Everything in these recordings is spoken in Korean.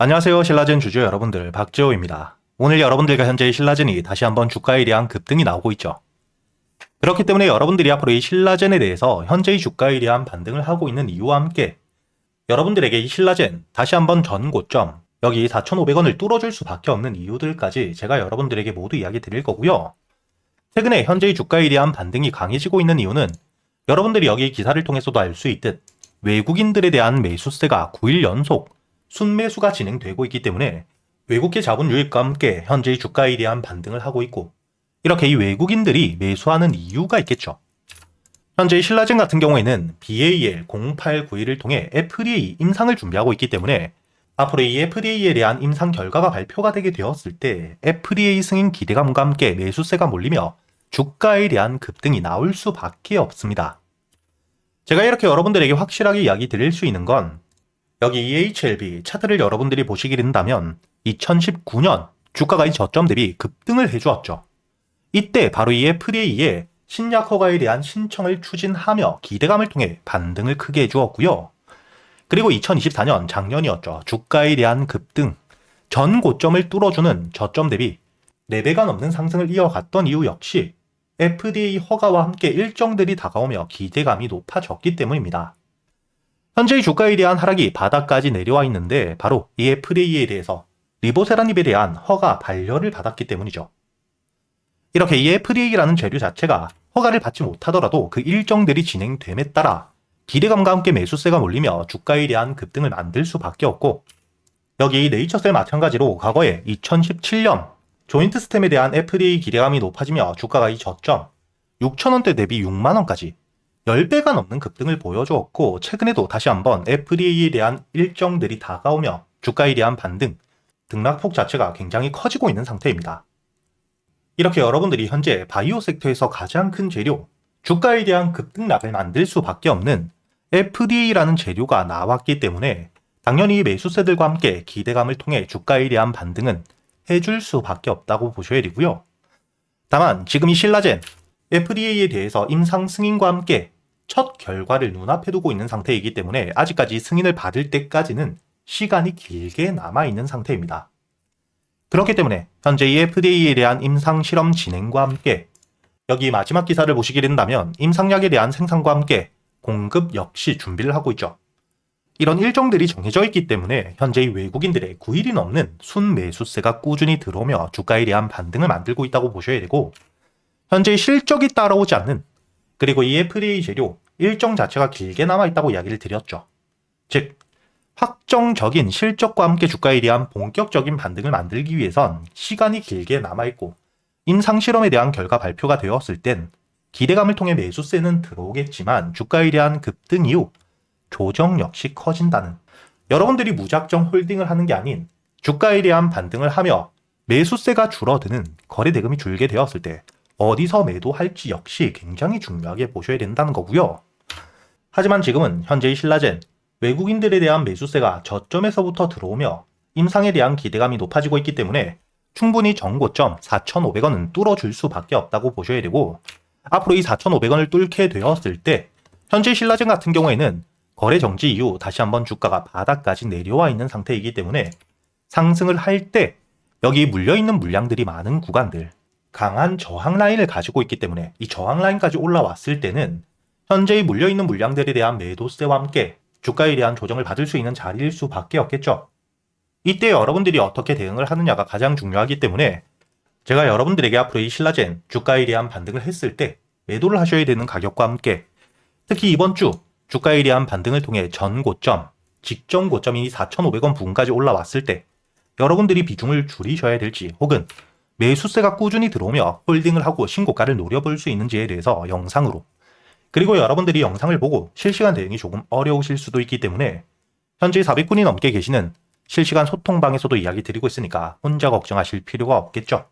안녕하세요. 신라젠 주주 여러분들, 박재호입니다. 오늘 여러분들과 현재의 신라젠이 다시 한번 주가에 대한 급등이 나오고 있죠. 그렇기 때문에 여러분들이 앞으로 이 신라젠에 대해서 현재의 주가에 대한 반등을 하고 있는 이유와 함께 여러분들에게 이 신라젠 다시 한번 전 고점 여기 4,500원을 뚫어줄 수밖에 없는 이유들까지 제가 여러분들에게 모두 이야기 드릴 거고요. 최근에 현재의 주가에 대한 반등이 강해지고 있는 이유는 여러분들이 여기 기사를 통해서도 알 수 있듯 외국인들에 대한 매수세가 9일 연속 순매수가 진행되고 있기 때문에 외국계 자본 유입과 함께 현재의 주가에 대한 반등을 하고 있고, 이렇게 이 외국인들이 매수하는 이유가 있겠죠. 현재 신라젠 같은 경우에는 BAL0891을 통해 FDA 임상을 준비하고 있기 때문에 앞으로 이 FDA에 대한 임상 결과가 발표가 되게 되었을 때 FDA 승인 기대감과 함께 매수세가 몰리며 주가에 대한 급등이 나올 수밖에 없습니다. 제가 이렇게 여러분들에게 확실하게 이야기 드릴 수 있는 건 여기 EHLB 차트를 여러분들이 보시게 된다면 2019년 주가가 이 저점 대비 급등을 해주었죠. 이때 바로 이 FDA의 신약 허가에 대한 신청을 추진하며 기대감을 통해 반등을 크게 해주었고요. 그리고 2024년 작년이었죠. 주가에 대한 급등, 전 고점을 뚫어주는 저점 대비 4배가 넘는 상승을 이어갔던 이유 역시 FDA 허가와 함께 일정들이 다가오며 기대감이 높아졌기 때문입니다. 현재의 주가에 대한 하락이 바닥까지 내려와 있는데 바로 이 FDA에 대해서 리보세라닙에 대한 허가 반려를 받았기 때문이죠. 이렇게 이 FDA라는 재료 자체가 허가를 받지 못하더라도 그 일정들이 진행됨에 따라 기대감과 함께 매수세가 몰리며 주가에 대한 급등을 만들 수밖에 없고, 여기 네이처셀 마찬가지로 과거에 2017년 조인트 스템에 대한 FDA 기대감이 높아지며 주가가 이 저점 6,000원대 대비 6만원까지 10배가 넘는 급등을 보여주었고, 최근에도 다시 한번 FDA에 대한 일정들이 다가오며 주가에 대한 반등, 등락폭 자체가 굉장히 커지고 있는 상태입니다. 이렇게 여러분들이 현재 바이오 섹터에서 가장 큰 재료, 주가에 대한 급등락을 만들 수밖에 없는 FDA라는 재료가 나왔기 때문에 당연히 매수세들과 함께 기대감을 통해 주가에 대한 반등은 해줄 수밖에 없다고 보셔야 되고요. 다만 지금 이 신라젠, FDA에 대해서 임상 승인과 함께 첫 결과를 눈앞에 두고 있는 상태이기 때문에 아직까지 승인을 받을 때까지는 시간이 길게 남아있는 상태입니다. 그렇기 때문에 현재 이 FDA에 대한 임상 실험 진행과 함께 여기 마지막 기사를 보시게 된다면 임상약에 대한 생산과 함께 공급 역시 준비를 하고 있죠. 이런 일정들이 정해져 있기 때문에 현재 외국인들의 9일이 넘는 순매수세가 꾸준히 들어오며 주가에 대한 반등을 만들고 있다고 보셔야 되고, 현재 실적이 따라오지 않는, 그리고 이 FDA 재료 일정 자체가 길게 남아있다고 이야기를 드렸죠. 즉 확정적인 실적과 함께 주가에 대한 본격적인 반등을 만들기 위해선 시간이 길게 남아있고, 임상실험에 대한 결과 발표가 되었을 땐 기대감을 통해 매수세는 들어오겠지만 주가에 대한 급등 이후 조정 역시 커진다는, 여러분들이 무작정 홀딩을 하는 게 아닌 주가에 대한 반등을 하며 매수세가 줄어드는, 거래 대금이 줄게 되었을 때 어디서 매도할지 역시 굉장히 중요하게 보셔야 된다는 거고요. 하지만 지금은 현재의 신라젠, 외국인들에 대한 매수세가 저점에서부터 들어오며 임상에 대한 기대감이 높아지고 있기 때문에 충분히 정고점 4,500원은 뚫어줄 수밖에 없다고 보셔야 되고, 앞으로 이 4,500원을 뚫게 되었을 때 현재 신라젠 같은 경우에는 거래 정지 이후 다시 한번 주가가 바닥까지 내려와 있는 상태이기 때문에 상승을 할 때 여기 물려있는 물량들이 많은 구간들, 강한 저항 라인을 가지고 있기 때문에 이 저항 라인까지 올라왔을 때는 현재의 물려있는 물량들에 대한 매도세와 함께 주가에 대한 조정을 받을 수 있는 자리일 수밖에 없겠죠. 이때 여러분들이 어떻게 대응을 하느냐가 가장 중요하기 때문에 제가 여러분들에게 앞으로 이 신라젠 주가에 대한 반등을 했을 때 매도를 하셔야 되는 가격과 함께, 특히 이번 주 주가에 대한 반등을 통해 전 고점, 직전 고점인 4,500원 부근까지 올라왔을 때 여러분들이 비중을 줄이셔야 될지, 혹은 매수세가 꾸준히 들어오며 홀딩을 하고 신고가를 노려볼 수 있는지에 대해서 영상으로, 그리고 여러분들이 영상을 보고 실시간 대응이 조금 어려우실 수도 있기 때문에 현재 400분이 넘게 계시는 실시간 소통방에서도 이야기 드리고 있으니까 혼자 걱정하실 필요가 없겠죠.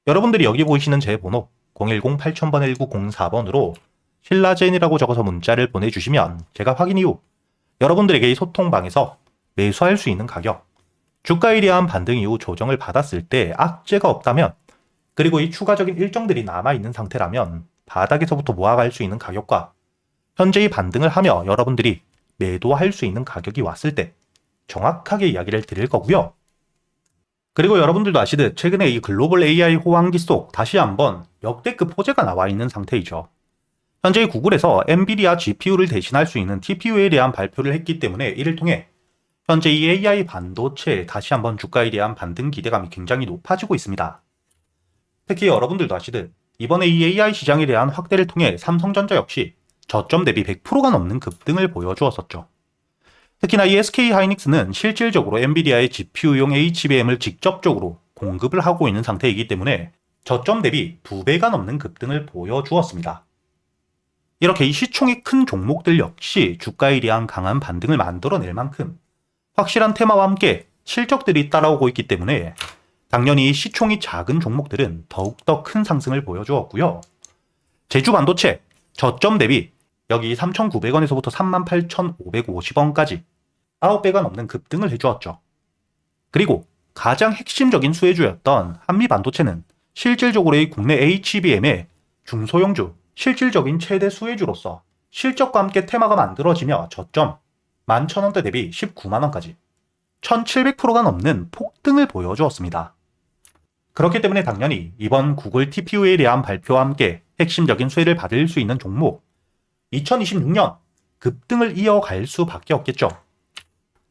여러분들이 여기 보이시는 제 번호 010-8000-1904번으로 신라젠이라고 적어서 문자를 보내주시면 제가 확인 이후 여러분들에게 이 소통방에서 매수할 수 있는 가격, 주가에 대한 반등 이후 조정을 받았을 때 악재가 없다면, 그리고 이 추가적인 일정들이 남아있는 상태라면 바닥에서부터 모아갈 수 있는 가격과 현재의 반등을 하며 여러분들이 매도할 수 있는 가격이 왔을 때 정확하게 이야기를 드릴 거고요. 그리고 여러분들도 아시듯 최근에 이 글로벌 AI 호황기 속 다시 한번 역대급 호재가 나와 있는 상태이죠. 현재 구글에서 엔비디아 GPU를 대신할 수 있는 TPU에 대한 발표를 했기 때문에 이를 통해 현재 이 AI 반도체에 다시 한번 주가에 대한 반등 기대감이 굉장히 높아지고 있습니다. 특히 여러분들도 아시듯 이번에 이 AI 시장에 대한 확대를 통해 삼성전자 역시 저점 대비 100%가 넘는 급등을 보여주었었죠. 특히나 이 SK하이닉스는 실질적으로 엔비디아의 GPU용 HBM을 직접적으로 공급을 하고 있는 상태이기 때문에 저점 대비 2배가 넘는 급등을 보여주었습니다. 이렇게 이 시총이 큰 종목들 역시 주가에 대한 강한 반등을 만들어낼 만큼 확실한 테마와 함께 실적들이 따라오고 있기 때문에 당연히 시총이 작은 종목들은 더욱더 큰 상승을 보여주었고요. 제주반도체 저점 대비 여기 3,900원에서부터 38,550원까지 9배가 넘는 급등을 해주었죠. 그리고 가장 핵심적인 수혜주였던 한미반도체는 실질적으로의 국내 HBM의 중소형주, 실질적인 최대 수혜주로서 실적과 함께 테마가 만들어지며 저점 11,000원대 대비 19만원까지 1700%가 넘는 폭등을 보여주었습니다. 그렇기 때문에 당연히 이번 구글 TPU에 대한 발표와 함께 핵심적인 수혜를 받을 수 있는 종목 2026년 급등을 이어갈 수밖에 없겠죠.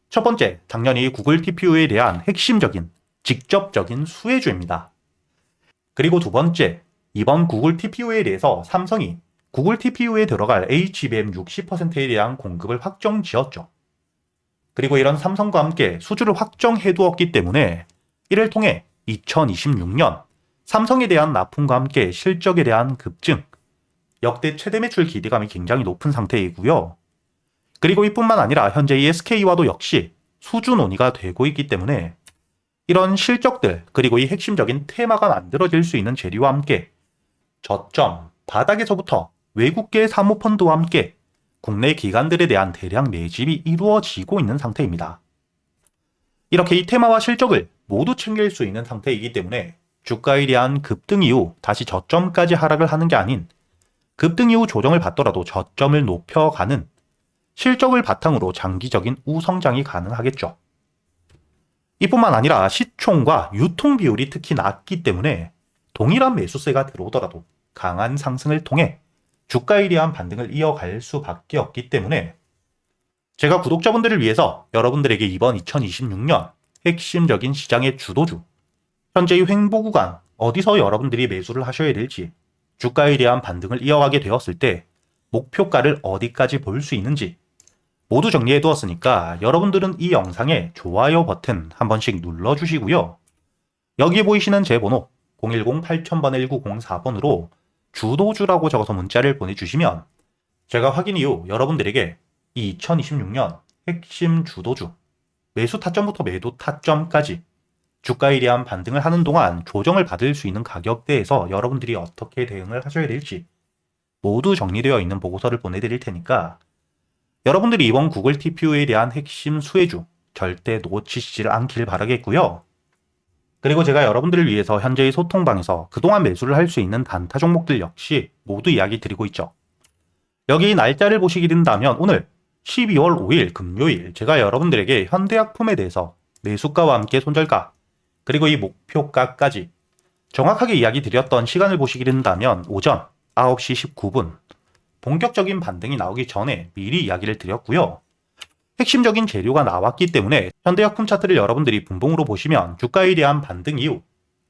첫 번째, 당연히 구글 TPU에 대한 핵심적인 직접적인 수혜주입니다. 그리고 두 번째, 이번 구글 TPU에 대해서 삼성이 구글 TPU에 들어갈 HBM 60%에 대한 공급을 확정 지었죠. 그리고 이런 삼성과 함께 수주를 확정해 두었기 때문에 이를 통해 2026년 삼성에 대한 납품과 함께 실적에 대한 급증, 역대 최대 매출 기대감이 굉장히 높은 상태이고요. 그리고 이뿐만 아니라 현재 이 SK와도 역시 수주 논의가 되고 있기 때문에 이런 실적들 그리고 이 핵심적인 테마가 만들어질 수 있는 재료와 함께 저점, 바닥에서부터 외국계 사모펀드와 함께 국내 기관들에 대한 대량 매집이 이루어지고 있는 상태입니다. 이렇게 이 테마와 실적을 모두 챙길 수 있는 상태이기 때문에 주가에 대한 급등 이후 다시 저점까지 하락을 하는 게 아닌 급등 이후 조정을 받더라도 저점을 높여가는 실적을 바탕으로 장기적인 우성장이 가능하겠죠. 이뿐만 아니라 시총과 유통 비율이 특히 낮기 때문에 동일한 매수세가 들어오더라도 강한 상승을 통해 주가에 대한 반등을 이어갈 수밖에 없기 때문에 제가 구독자분들을 위해서 여러분들에게 이번 2026년 핵심적인 시장의 주도주, 현재의 횡보 구간 어디서 여러분들이 매수를 하셔야 될지, 주가에 대한 반등을 이어가게 되었을 때 목표가를 어디까지 볼 수 있는지 모두 정리해 두었으니까 여러분들은 이 영상에 좋아요 버튼 한 번씩 눌러주시고요. 여기에 보이시는 제 번호 010-8000-1904번으로 주도주라고 적어서 문자를 보내주시면 제가 확인 이후 여러분들에게 이 2026년 핵심 주도주, 매수 타점부터 매도 타점까지 주가에 대한 반등을 하는 동안 조정을 받을 수 있는 가격대에서 여러분들이 어떻게 대응을 하셔야 될지 모두 정리되어 있는 보고서를 보내드릴 테니까 여러분들이 이번 구글 TPU에 대한 핵심 수혜주 절대 놓치시지 않길 바라겠고요. 그리고 제가 여러분들을 위해서 현재의 소통방에서 그동안 매수를 할 수 있는 단타 종목들 역시 모두 이야기 드리고 있죠. 여기 날짜를 보시게 된다면 오늘 12월 5일 금요일 제가 여러분들에게 현대약품에 대해서 매수가와 함께 손절가 그리고 이 목표가까지 정확하게 이야기 드렸던 시간을 보시게 된다면 오전 9시 19분 본격적인 반등이 나오기 전에 미리 이야기를 드렸고요. 핵심적인 재료가 나왔기 때문에 현대약품 차트를 여러분들이 분봉으로 보시면 주가에 대한 반등 이후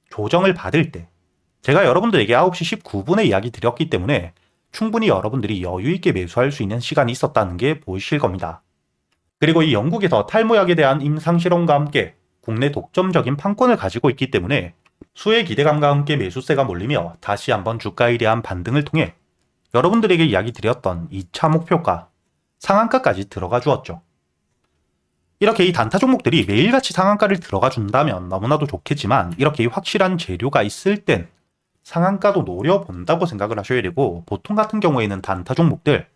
조정을 받을 때 제가 여러분들에게 9시 19분에 이야기 드렸기 때문에 충분히 여러분들이 여유있게 매수할 수 있는 시간이 있었다는 게 보이실 겁니다. 그리고 이 영국에서 탈모약에 대한 임상실험과 함께 국내 독점적인 판권을 가지고 있기 때문에 수혜 기대감과 함께 매수세가 몰리며 다시 한번 주가에 대한 반등을 통해 여러분들에게 이야기 드렸던 2차 목표가 상한가까지 들어가 주었죠. 이렇게 이 단타 종목들이 매일같이 상한가를 들어가 준다면 너무나도 좋겠지만 이렇게 확실한 재료가 있을 땐 상한가도 노려본다고 생각을 하셔야 되고 보통 같은 경우에는 단타 종목들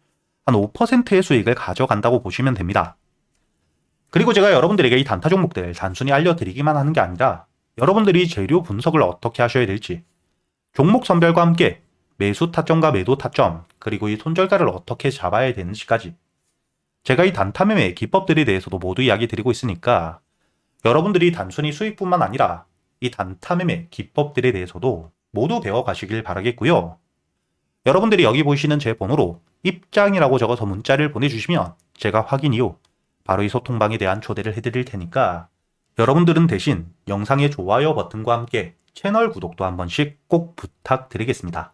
한 5%의 수익을 가져간다고 보시면 됩니다. 그리고 제가 여러분들에게 이 단타 종목들 단순히 알려드리기만 하는 게 아니라 여러분들이 재료 분석을 어떻게 하셔야 될지 종목 선별과 함께 매수 타점과 매도 타점 그리고 이 손절가를 어떻게 잡아야 되는지까지 제가 이 단타매매 기법들에 대해서도 모두 이야기 드리고 있으니까 여러분들이 단순히 수익뿐만 아니라 이 단타매매 기법들에 대해서도 모두 배워가시길 바라겠고요. 여러분들이 여기 보이시는 제 번호로 입장이라고 적어서 문자를 보내주시면 제가 확인 이후 바로 이 소통방에 대한 초대를 해드릴 테니까 여러분들은 대신 영상의 좋아요 버튼과 함께 채널 구독도 한 번씩 꼭 부탁드리겠습니다.